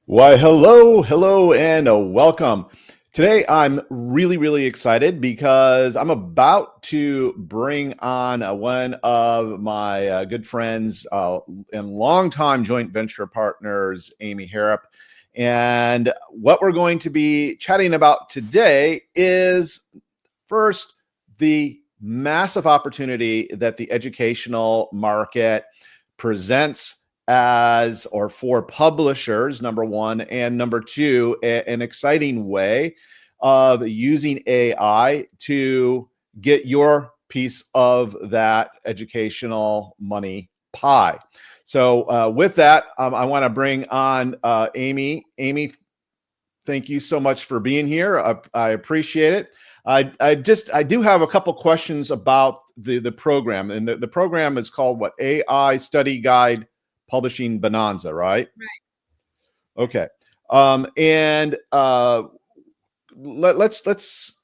Why, hello, and welcome. Today, I'm really excited because I'm about to bring on one of my good friends and longtime joint venture partners, Amy Harrop. And what we're going to be chatting about today is first, the massive opportunity that the educational market presents as or for publishers, number one, and number two, an exciting way of using AI to get your piece of that educational money pie. So, with that, I want to bring on Amy. Amy, thank you so much for being here. I appreciate it. I do have a couple questions about the program, and the program is called what? AI Study Guide Publishing Bonanza, right? Right. Okay. Yes. And let's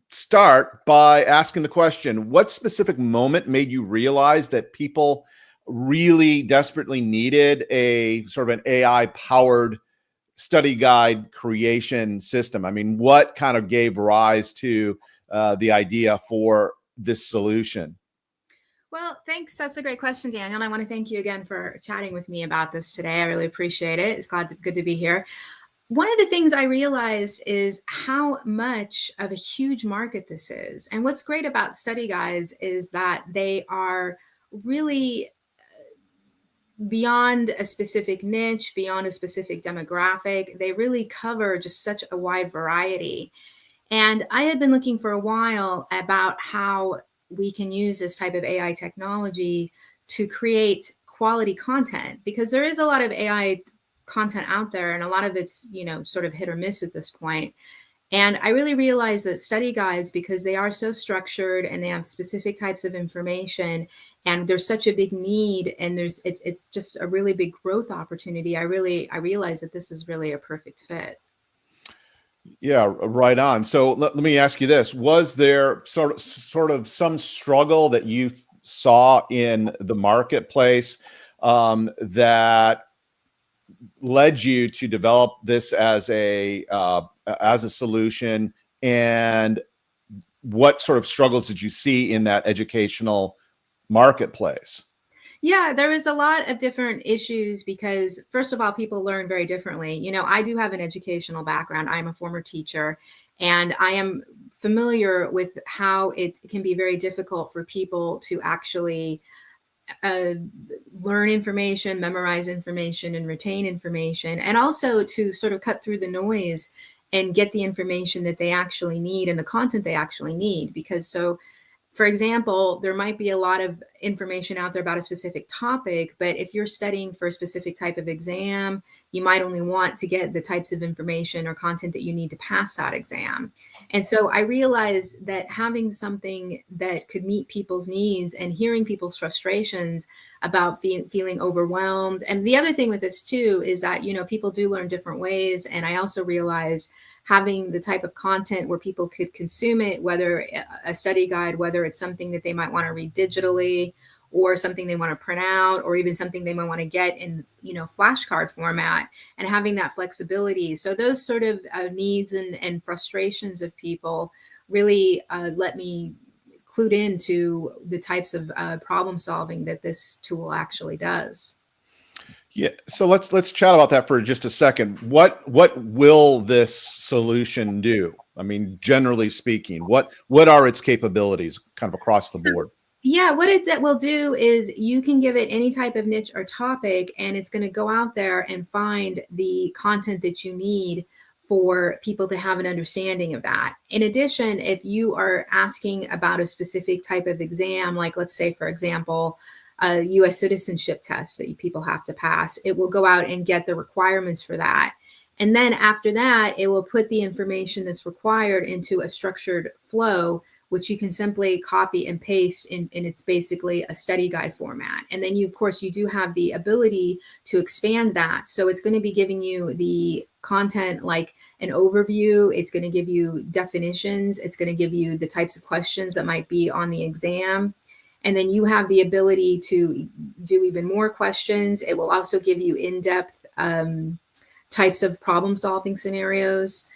start by asking the question: what specific moment made you realize that people really desperately needed a sort of an AI powered study guide creation system? I mean, what kind of gave rise to the idea for this solution? Well, thanks. That's a great question, Daniel. And I want to thank you again for chatting with me about this today. I really appreciate it. It's good to be here. One of the things I realized is how much of a huge market this is. And what's great about study guides is that they are really beyond a specific niche, beyond a specific demographic. They really cover just such a wide variety. And I had been looking for a while about how we can use this type of AI technology to create quality content because there is a lot of AI content out there and a lot of it's, sort of hit or miss at this point. And I really realized that study guides, because they are so structured and they have specific types of information, and there's such a big need, and it's just a really big growth opportunity. I realized that this is really a perfect fit. Yeah, right on. So let me ask you this: was there sort of some struggle that you saw in the marketplace that led you to develop this as a solution, and what sort of struggles did you see in that educational marketplace? Yeah, there was a lot of different issues because, first of all, people learn very differently. I do have an educational background. I'm a former teacher, and I am familiar with how it can be very difficult for people to actually uh, learn information, memorize information, and retain information, and also to sort of cut through the noise and get the information that they actually need and the content they actually need. Because so for example, there might be a lot of information out there about a specific topic, but if you're studying for a specific type of exam, you might only want to get the types of information or content that you need to pass that exam. And so I realized that having something that could meet people's needs and hearing people's frustrations about feeling overwhelmed. And the other thing with this too is that, people do learn different ways. And I also realized having the type of content where people could consume it, whether a study guide, whether it's something that they might want to read digitally or something they want to print out, or even something they might want to get in, flashcard format, and having that flexibility. So those sort of needs and frustrations of people really let me clued into the types of problem solving that this tool actually does. Yeah, so let's chat about that for just a second. What will this solution do? I mean, generally speaking, what are its capabilities kind of across the So board? yeah, what it will do is you can give it any type of niche or topic, and it's going to go out there and find the content that you need for people to have an understanding of that. In addition, if you are asking about a specific type of exam, like let's say, for example, a US citizenship test that people have to pass, it will go out and get the requirements for that. And then after that, it will put the information that's required into a structured flow, which you can simply copy and paste in it's basically a study guide format. And then of course, you do have the ability to expand that. So it's going to be giving you the content like an overview. It's going to give you definitions. It's going to give you the types of questions that might be on the exam. And then you have the ability to do even more questions. It will also give you in-depth types of problem solving scenarios.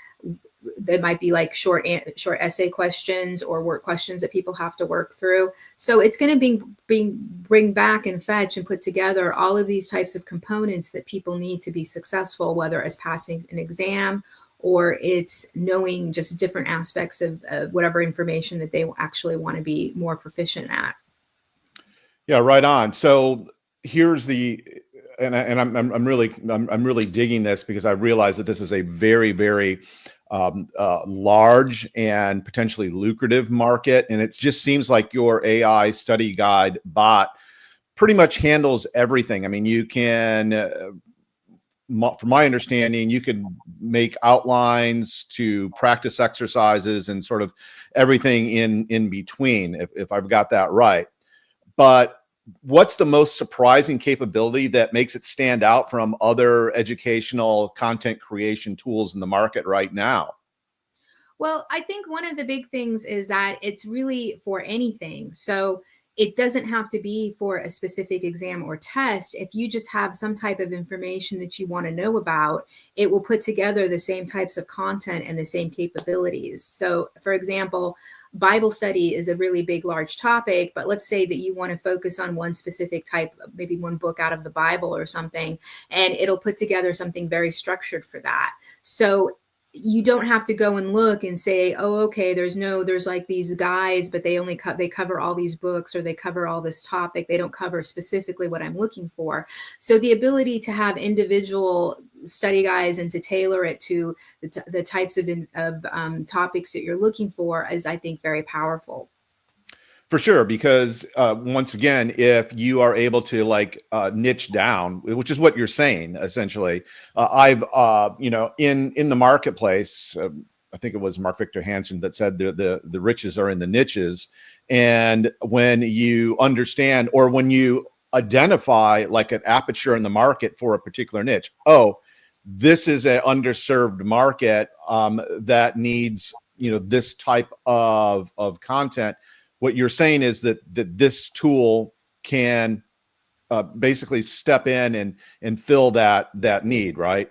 That might be like short essay questions or work questions that people have to work through. So it's going to bring back and fetch and put together all of these types of components that people need to be successful, whether it's passing an exam or it's knowing just different aspects of whatever information that they actually want to be more proficient at. Yeah, right on. So here's the, I'm really digging this because I realize that this is a very, very large and potentially lucrative market, and it just seems like your AI study guide bot pretty much handles everything. I mean, you can, from my understanding, you can make outlines to practice exercises and sort of everything in between, if I've got that right. But what's the most surprising capability that makes it stand out from other educational content creation tools in the market right now? Well, I think one of the big things is that it's really for anything. So it doesn't have to be for a specific exam or test. If you just have some type of information that you want to know about, it will put together the same types of content and the same capabilities. So, for example, Bible study is a really big, large topic, but let's say that you want to focus on one specific type, maybe one book out of the Bible or something, and it'll put together something very structured for that. So you don't have to go and look and say, oh, okay, there's like these guides, but they cover all these books, or they cover all this topic. They don't cover specifically what I'm looking for. So the ability to have individual study guides and to tailor it to the types of topics that you're looking for is, I think, very powerful. For sure, because once again, if you are able to like niche down, which is what you're saying essentially, I've in the marketplace, I think it was Mark Victor Hansen that said the riches are in the niches, and when you understand or when you identify like an aperture in the market for a particular niche, oh, this is an underserved market that needs this type of content. What you're saying is that this tool can basically step in and fill that need, right?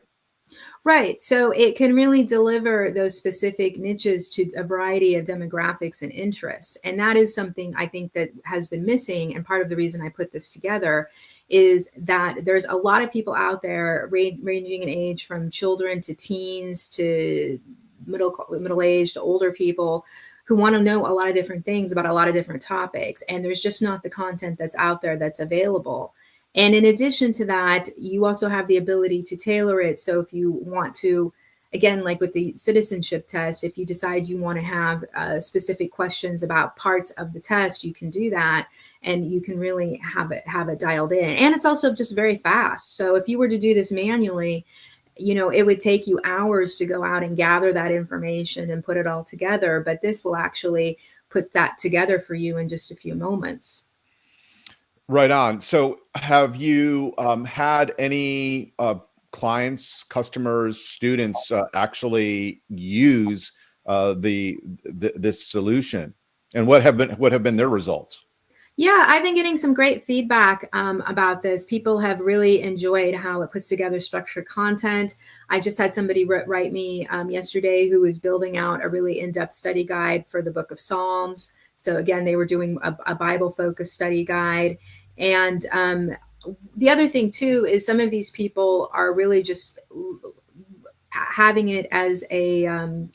Right. So it can really deliver those specific niches to a variety of demographics and interests. And that is something I think that has been missing. And part of the reason I put this together is that there's a lot of people out there ranging in age from children to teens to middle aged to older people who want to know a lot of different things about a lot of different topics. And there's just not the content that's out there that's available. And in addition to that, you also have the ability to tailor it. So if you want to, again, like with the citizenship test, if you decide you want to have specific questions about parts of the test, you can do that, and you can really have it dialed in. And it's also just very fast. So if you were to do this manually, it would take you hours to go out and gather that information and put it all together. But this will actually put that together for you in just a few moments. Right on. So have you had any clients, customers, students actually use this solution, and what have been their results? Yeah, I've been getting some great feedback about this. People have really enjoyed how it puts together structured content. I just had somebody write me yesterday who was building out a really in-depth study guide for the Book of Psalms. So again, they were doing a Bible-focused study guide. And the other thing too is some of these people are really just having it as a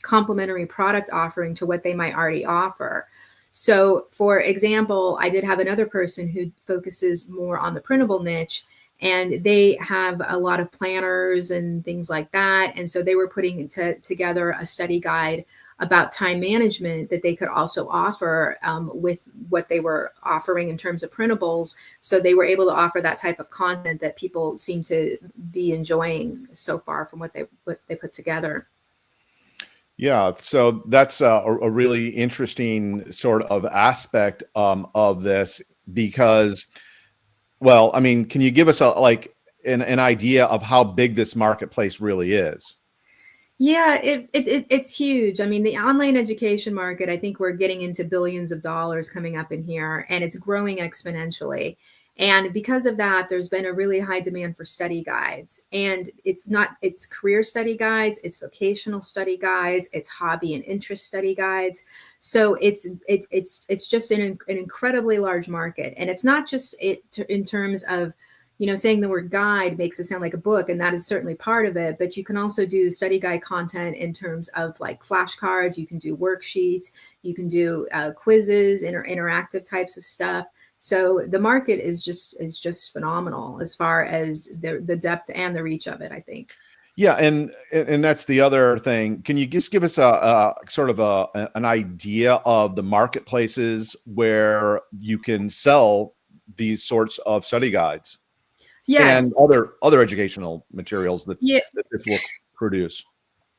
complementary product offering to what they might already offer. So, for example, I did have another person who focuses more on the printable niche, and they have a lot of planners and things like that. And so they were putting together a study guide about time management that they could also offer with what they were offering in terms of printables. So they were able to offer that type of content that people seem to be enjoying so far from what they put together. Yeah, so that's a really interesting sort of aspect of this because, well, I mean, can you give us an idea of how big this marketplace really is? Yeah, it's huge. I mean, the online education market, I think we're getting into billions of dollars coming up in here, and it's growing exponentially. And because of that, there's been a really high demand for study guides. And it's career study guides, it's vocational study guides, it's hobby and interest study guides. So it's just an incredibly large market. And it's not just in terms of, saying the word guide makes it sound like a book, and that is certainly part of it. But you can also do study guide content in terms of like flashcards. You can do worksheets. You can do quizzes, interactive types of stuff. So the market is just phenomenal as far as the depth and the reach of it, I think. Yeah, and that's the other thing. Can you just give us a sort of an idea of the marketplaces where you can sell these sorts of study guides and Yes. other educational materials Yeah. that this will produce?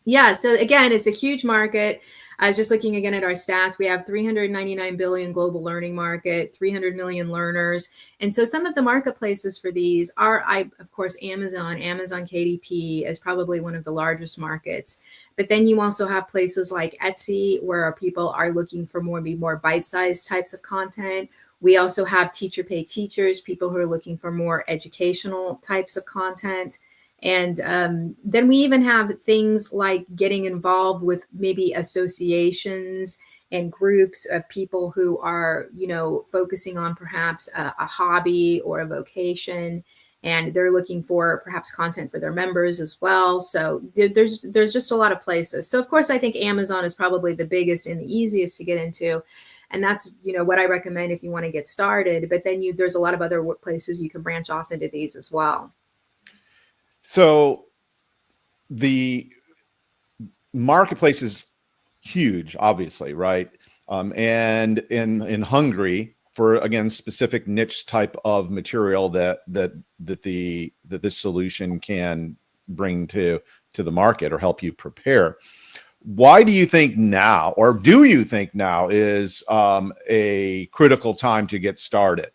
Yeah, so again, it's a huge market. I was just looking again at our stats. We have 399 billion global learning market, 300 million learners. And so some of the marketplaces for these are, of course, Amazon KDP is probably one of the largest markets. But then you also have places like Etsy where people are looking for more bite-sized types of content. We also have teacher pay teachers, people who are looking for more educational types of content. And then we even have things like getting involved with maybe associations and groups of people who are, focusing on perhaps a hobby or a vocation, and they're looking for perhaps content for their members as well. So there's just a lot of places. So of course, I think Amazon is probably the biggest and the easiest to get into. And that's, what I recommend if you want to get started. But then there's a lot of other places you can branch off into these as well. So the marketplace is huge, obviously, right? And in Hungary for, again, specific niche type of material that this solution can bring to the market or help you prepare. Why do you think now, or do you think now is a critical time to get started?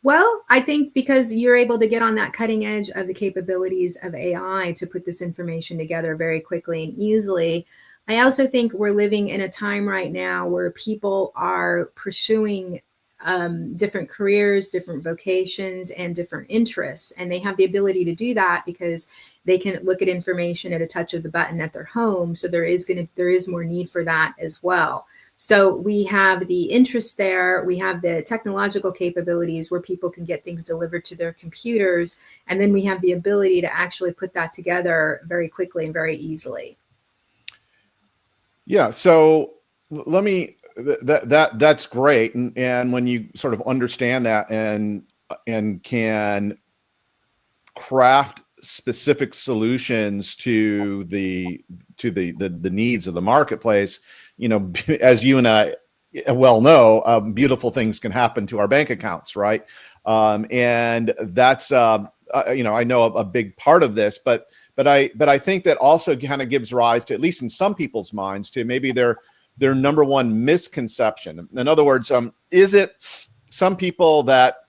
Well, I think because you're able to get on that cutting edge of the capabilities of AI to put this information together very quickly and easily. I also think we're living in a time right now where people are pursuing different careers, different vocations, and different interests. And they have the ability to do that because they can look at information at a touch of the button at their home. So there is more need for that as well. So we have the interest there, we have the technological capabilities where people can get things delivered to their computers, and then we have the ability to actually put that together very quickly and very easily. Yeah, so let me that's great, and when you sort of understand that and can craft specific solutions to the needs of the marketplace, as you and I well know, beautiful things can happen to our bank accounts, right? And that's I know a big part of this, but I think that also kind of gives rise to, at least in some people's minds, to maybe their number one misconception. In other words, is it some people that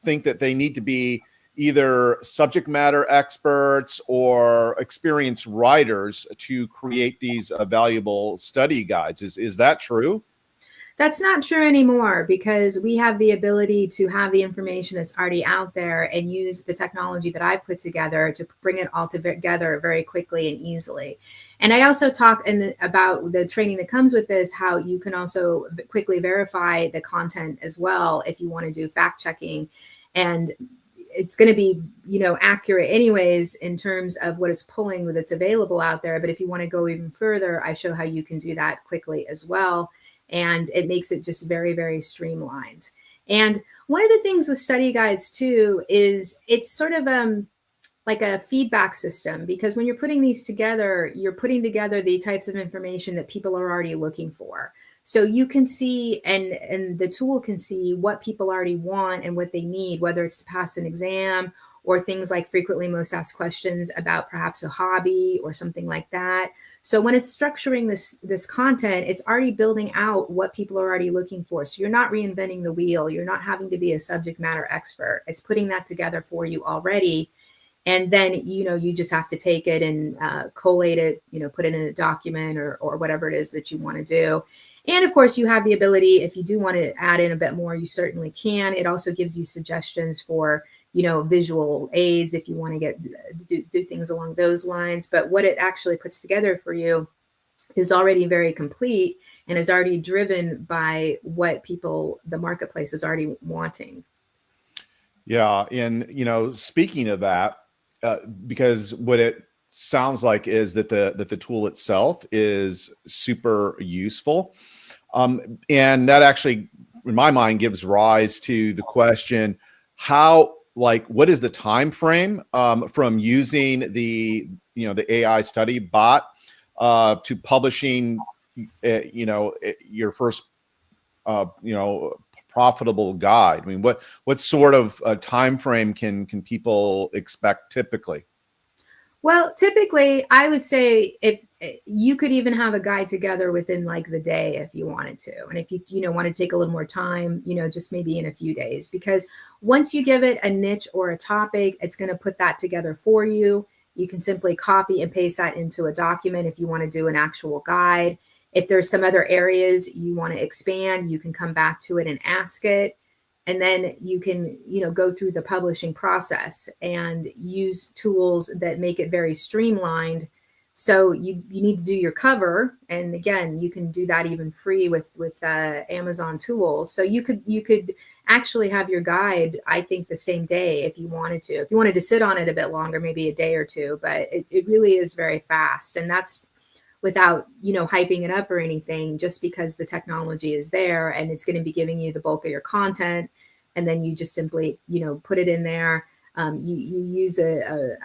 think that they need to be either subject matter experts or experienced writers to create these valuable study guides? Is that true? That's not true anymore because we have the ability to have the information that's already out there and use the technology that I've put together to bring it all together very quickly and easily. And I also talk about the training that comes with this, how you can also quickly verify the content as well if you want to do fact checking. And it's going to be, accurate anyways in terms of what it's pulling that's available out there. But if you want to go even further, I show how you can do that quickly as well. And it makes it just very, very streamlined. And one of the things with study guides too is it's sort of like a feedback system, because when you're putting these together, you're putting together the types of information that people are already looking for. So you can see, and the tool can see what people already want and what they need, whether it's to pass an exam or things like frequently most asked questions about perhaps a hobby or something like that. So when it's structuring this content, it's already building out what people are already looking for. So you're not reinventing the wheel. You're not having to be a subject matter expert. It's putting that together for you already. And then, you just have to take it and collate it, put it in a document or whatever it is that you want to do. And of course, you have the ability, if you do want to add in a bit more, you certainly can. It also gives you suggestions for, visual aids if you want to do things along those lines. But what it actually puts together for you is already very complete and is already driven by what the marketplace is already wanting. Yeah, and speaking of that, because what it sounds like is that the tool itself is super useful, and that actually, in my mind, gives rise to the question: how, like, what is the time frame from using the AI study bot to publishing, your first uh, you know profitable guide? I mean, what sort of time frame can people expect typically? Well, typically, I would say if you could even have a guide together within like the day if you wanted to. And if you want to take a little more time, just maybe in a few days, because once you give it a niche or a topic, it's going to put that together for you. You can simply copy and paste that into a document if you want to do an actual guide. If there's some other areas you want to expand, you can come back to it and ask it, and then you can go through the publishing process and use tools that make it very streamlined. So you need to do your cover, and again, you can do that even free with Amazon tools. So you could actually have your guide, I think, the same day if you wanted to. If you wanted to sit on it a bit longer, maybe a day or two, but it really is very fast. And that's without hyping it up or anything, just because the technology is there and it's going to be giving you the bulk of your content, and then you just simply put it in there. You use a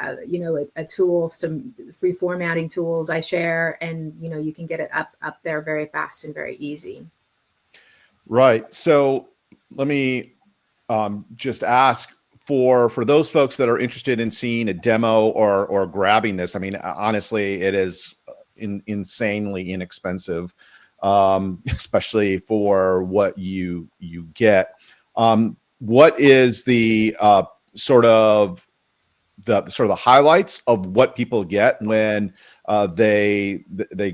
tool, some free formatting tools I share, and you can get it up there very fast and very easy. Right. So let me just ask, for those folks that are interested in seeing a demo or grabbing this. I mean, honestly, it is insanely inexpensive, especially for what you get. What is the sort of the highlights of what people get when they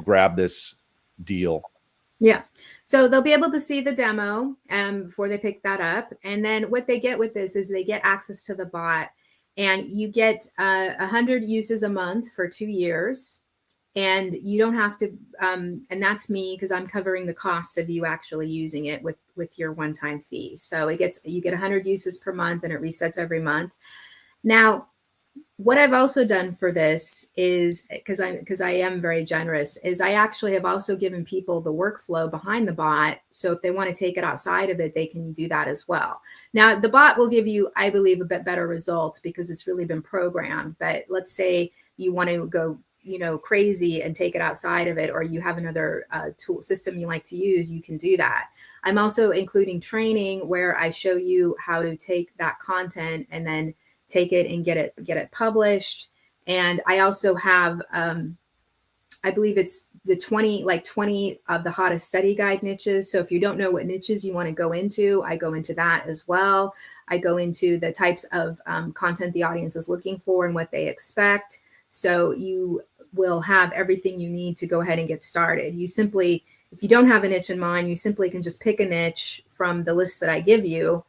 grab this deal? Yeah. So they'll be able to see the demo before they pick that up. And then what they get with this is they get access to the bot, and you get 100 uses a month for 2 years. And you don't have to, and that's me because I'm covering the cost of you actually using it with your one-time fee. So you get 100 uses per month, and it resets every month. Now, what I've also done for this is, because I am very generous, is I actually have also given people the workflow behind the bot. So if they want to take it outside of it, they can do that as well. Now, the bot will give you, I believe, a bit better results because it's really been programmed. But let's say you want to go crazy and take it outside of it, or you have another tool system you like to use, you can do that. I'm also including training where I show you how to take that content and then take it and get it published. And I also have I believe it's the 20 of the hottest study guide niches. So if you don't know what niches you want to go into, I go into that as well. I go into the types of content the audience is looking for and what they expect. So you will have everything you need to go ahead and get started. If you don't have a niche in mind, you simply can just pick a niche from the list that I give you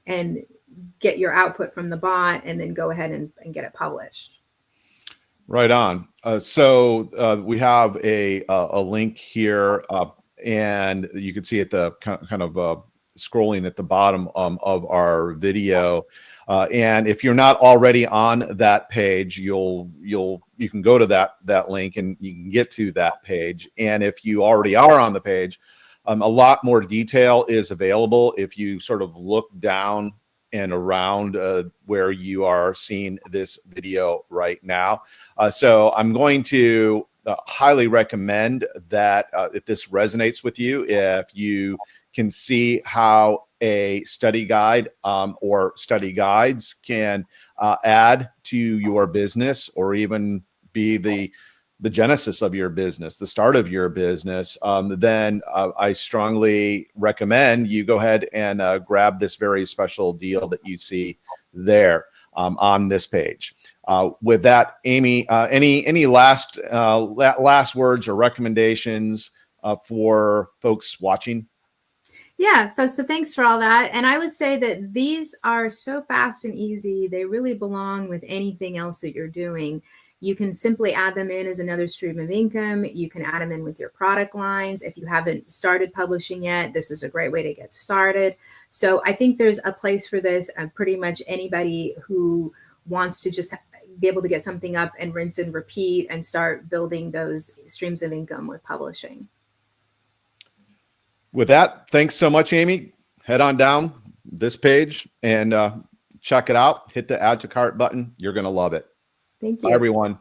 and get your output from the bot, and then go ahead and get it published. Right on. So we have a link here, and you can see at the kind of scrolling at the bottom of our video. And if you're not already on that page, you can go to that link and you can get to that page. And if you already are on the page, a lot more detail is available if you sort of look down and around where you are seeing this video right now. So I'm going to highly recommend that if this resonates with you, if you can see how a study guide or study guides can add to your business, or even be the genesis of your business, the start of your business, then I strongly recommend you go ahead and grab this very special deal that you see there on this page. With that, Amy, any last words or recommendations for folks watching? Yeah, so thanks for all that. And I would say that these are so fast and easy. They really belong with anything else that you're doing. You can simply add them in as another stream of income. You can add them in with your product lines. If you haven't started publishing yet, this is a great way to get started. So I think there's a place for this. Pretty much anybody who wants to just be able to get something up and rinse and repeat and start building those streams of income with publishing. With that, thanks so much, Amy. Head on down this page and check it out. Hit the add to cart button. You're going to love it. Thank Bye, you. everyone.